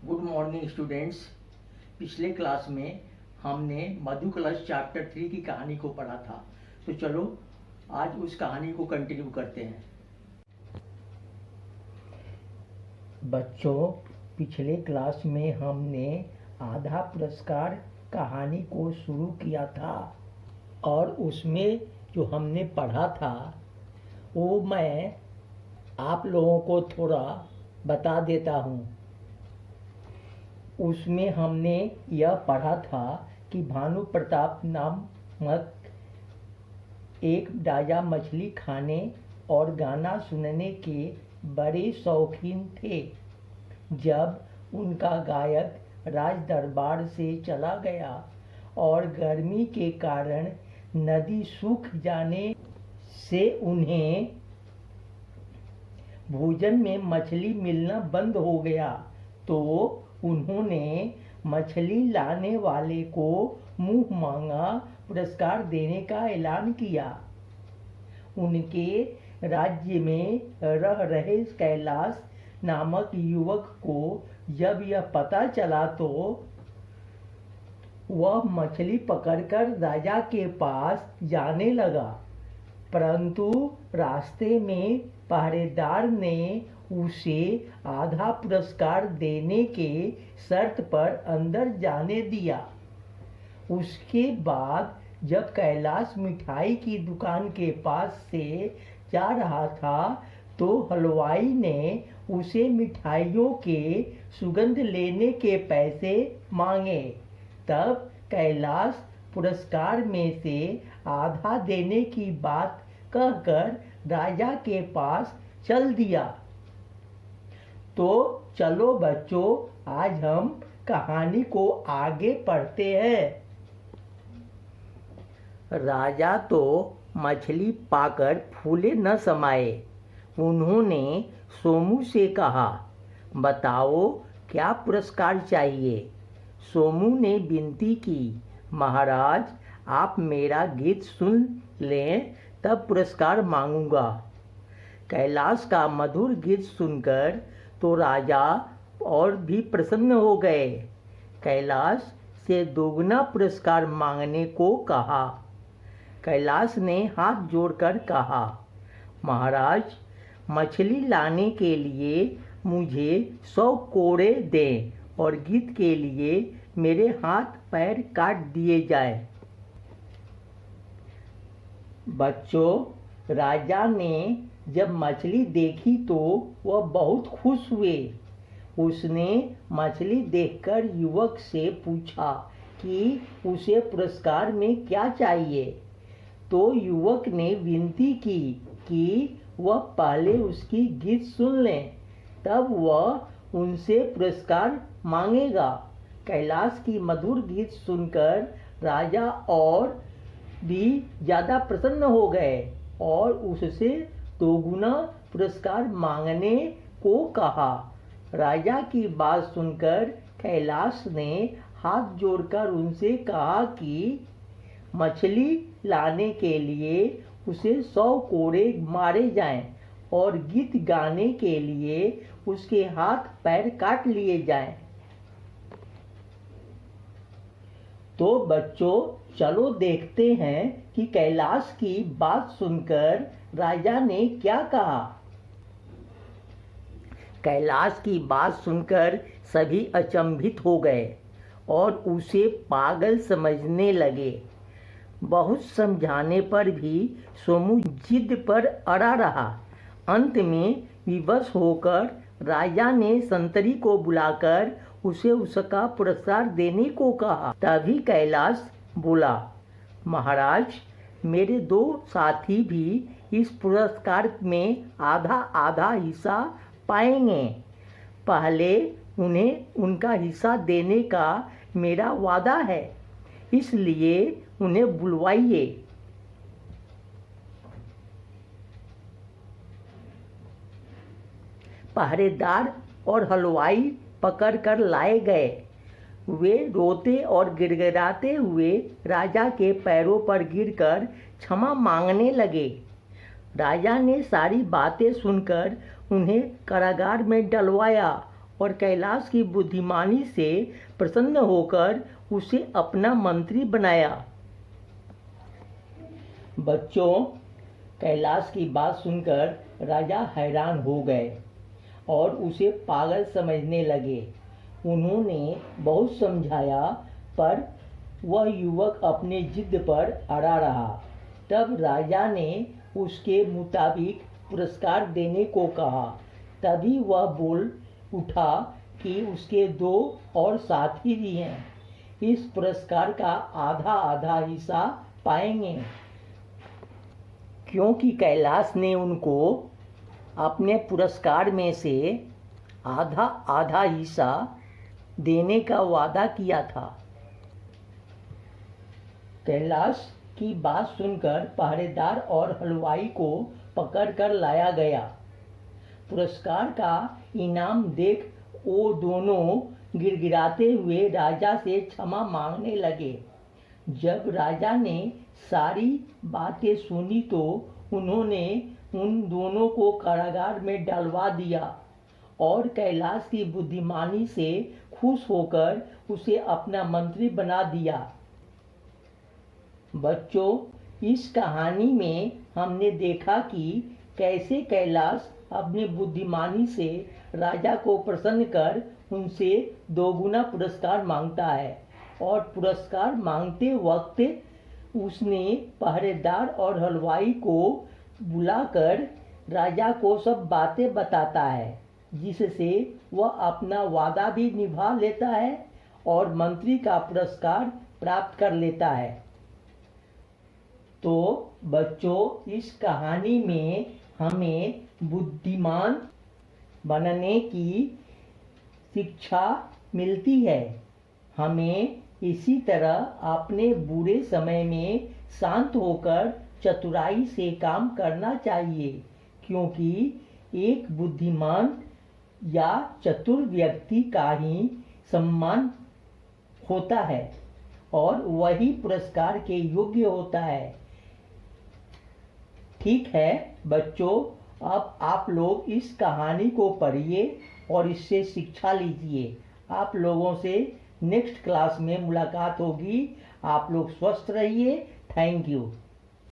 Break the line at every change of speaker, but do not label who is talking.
Good morning students. पिछले class में हमने मधु कलश चैप्टर 3 की कहानी को पढ़ा था, तो चलो आज उस कहानी को कंटिन्यू करते हैं। बच्चों, पिछले क्लास में हमने आधा पुरस्कार कहानी को शुरू किया था और उसमें जो हमने पढ़ा था वो मैं आप लोगों को थोड़ा बता देता हूँ। उसमें हमने यह पढ़ा था कि भानु प्रताप नामक एक राजा मछली खाने और गाना सुनने के बड़े शौकीन थे। जब उनका गायक राज दरबार से चला गया और गर्मी के कारण नदी सूख जाने से उन्हें भोजन में मछली मिलना बंद हो गया, तो उन्होंने मछली लाने वाले को मुंह मांगा पुरस्कार देने का ऐलान किया। उनके राज्य में रह रहे कैलाश नामक युवक को जब यह पता चला तो वह मछली पकड़कर राजा के पास जाने लगा, परंतु रास्ते में पहरेदार ने उसे आधा पुरस्कार देने के शर्त पर अंदर जाने दिया। उसके बाद जब कैलाश मिठाई की दुकान के पास से जा रहा था तो हलवाई ने उसे मिठाइयों के सुगंध लेने के पैसे मांगे। तब कैलाश पुरस्कार में से आधा देने की बात कहकर राजा के पास चल दिया। तो चलो बच्चों, आज हम कहानी को आगे पढ़ते हैं। राजा तो मछली पाकर फूले न समाये। उन्होंने सोमू से कहा, बताओ क्या पुरस्कार चाहिए। सोमू ने विनती की, महाराज आप मेरा गीत सुन लें तब पुरस्कार मांगूंगा। कैलाश का मधुर गीत सुनकर तो राजा और भी प्रसन्न हो गए। कैलाश से दोगुना पुरस्कार मांगने को कहा। कैलाश ने हाथ जोड़कर कहा, महाराज मछली लाने के लिए मुझे 100 कोड़े दें और गीत के लिए मेरे हाथ पैर काट दिए जाए। बच्चों, राजा ने जब मछली देखी तो वह बहुत खुश हुए। उसने मछली देखकर युवक से पूछा कि उसे पुरस्कार में क्या चाहिए। तो युवक ने विनती की कि वह पहले उसकी गीत सुन लें, तब वह उनसे पुरस्कार मांगेगा। कैलाश की मधुर गीत सुनकर राजा और भी ज़्यादा प्रसन्न हो गए और उससे दोगुना पुरस्कार मांगने को कहा। राजा की बात सुनकर कैलाश ने हाथ जोड़कर उनसे कहा कि मछली लाने के लिए उसे 100 कोड़े मारे जाएं और गीत गाने के लिए उसके हाथ पैर काट लिए जाएं। तो बच्चों, चलो देखते हैं कि कैलाश की बात सुनकर राजा ने क्या कहा। कैलाश की बात सुनकर सभी अचंभित हो गए और उसे पागल समझने लगे। बहुत समझाने पर भी सोमू जिद पर अड़ा रहा। अंत में विवश होकर राजा ने संतरी को बुलाकर उसे उसका पुरस्कार देने को कहा। तभी कैलाश बोला, महाराज मेरे 2 साथी भी इस पुरस्कार में आधा आधा हिस्सा पाएंगे। पहले उन्हें उनका हिस्सा देने का मेरा वादा है, इसलिए उन्हें बुलवाइए। पहरेदार और हलवाई पकड़ कर लाए गए। वे रोते और गिड़गिड़ाते हुए राजा के पैरों पर गिरकर क्षमा मांगने लगे। राजा ने सारी बातें सुनकर उन्हें कारागार में डलवाया और कैलाश की बुद्धिमानी से प्रसन्न होकर उसे अपना मंत्री बनाया। बच्चों, कैलाश की बात सुनकर राजा हैरान हो गए और उसे पागल समझने लगे। उन्होंने बहुत समझाया पर वह युवक अपने जिद पर अड़ा रहा। तब राजा ने उसके मुताबिक पुरस्कार देने को कहा। तभी वह बोल उठा कि उसके 2 और साथी भी हैं, इस पुरस्कार का आधा आधा हिस्सा पाएंगे। क्योंकि कैलाश ने उनको अपने पुरस्कार में से आधा आधा हिस्सा देने का वादा किया था। कैलाश की बात सुनकर पहरेदार और हलवाई को पकड़कर लाया गया। पुरस्कार का इनाम देख वो दोनों गिड़गिड़ाते हुए राजा से क्षमा मांगने लगे। जब राजा ने सारी बातें सुनी तो उन्होंने उन दोनों को कारागार में डलवा दिया और कैलाश की बुद्धिमानी से खुश होकर उसे अपना मंत्री बना दिया। बच्चों, इस कहानी में हमने देखा कि कैसे कैलाश अपनी बुद्धिमानी से राजा को प्रसन्न कर उनसे 2 गुना पुरस्कार मांगता है और पुरस्कार मांगते वक्त उसने पहरेदार और हलवाई को बुलाकर राजा को सब बातें बताता है, जिससे वह अपना वादा भी निभा लेता है और मंत्री का पुरस्कार प्राप्त कर लेता है। तो बच्चों, इस कहानी में हमें बुद्धिमान बनने की शिक्षा मिलती है। हमें इसी तरह अपने बुरे समय में शांत होकर चतुराई से काम करना चाहिए, क्योंकि एक बुद्धिमान या चतुर व्यक्ति का ही सम्मान होता है और वही पुरस्कार के योग्य होता है। ठीक है बच्चों, अब आप लोग इस कहानी को पढ़िए और इससे शिक्षा लीजिए। आप लोगों से नेक्स्ट क्लास में मुलाकात होगी। आप लोग स्वस्थ रहिए। Thank you.